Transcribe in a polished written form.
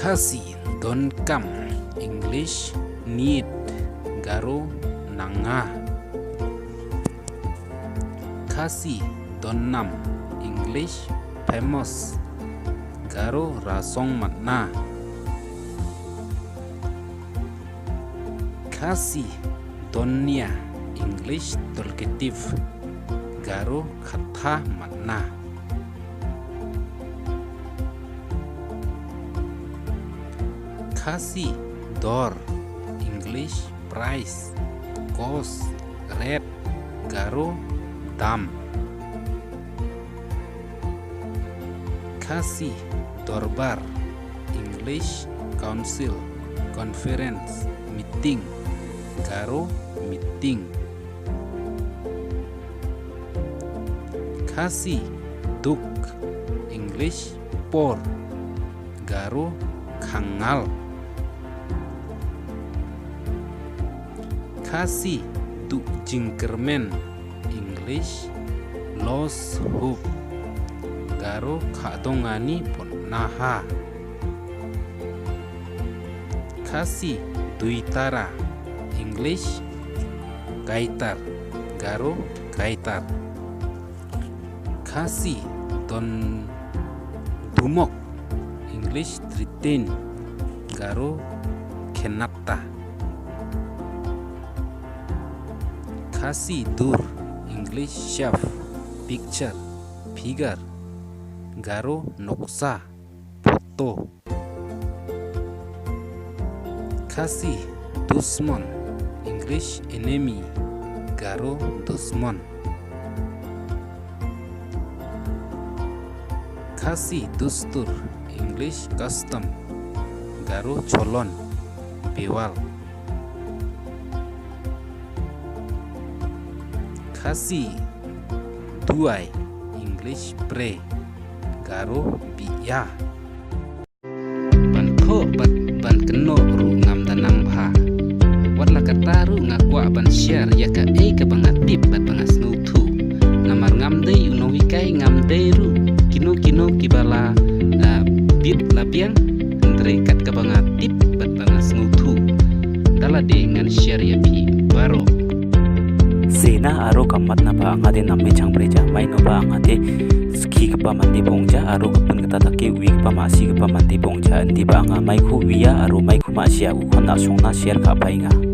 Kasi don kam English need garo nanga. Kasi don nam English famous garo rasong matna. Kasi donnya English talkative garo kata matna. Kasi door English price cost rate garo dam. Kasi dorbar English council conference meeting garo meeting. Kasi duk English por garo kangal. Kasi du jingkermen English lost hope garo kadongani pon naha. Kasi duitara English kaitar garo kaitar. Kasi don dumok English tritin garo kenata. Kasi dur English chef picture figure garo noksa foto. Kasi dusmon English enemy garo dusmon. Kasi dustur English custom garo colon bewal. Kasi duai English pray garo biya. Ban ko ban keno ru ngam danang pha wat la kata ru ngakwa ban share ya ka ke bangatip bat bangas nu thu namar ngam dei uno wikai ngam dei ru kino kibala bit lapian andre kat ka bangatip bat bangas nu thu dala de ngan share ya pi baro Sena aro kamat na ba angate namme chang preja mai no ba angate ski ka pa mandi bongja aro kapan kata take wi pa masi ka pa mandi bongja ndi ba anga mai khu wiya aro mai khu ma sia u khona songna share ka painga.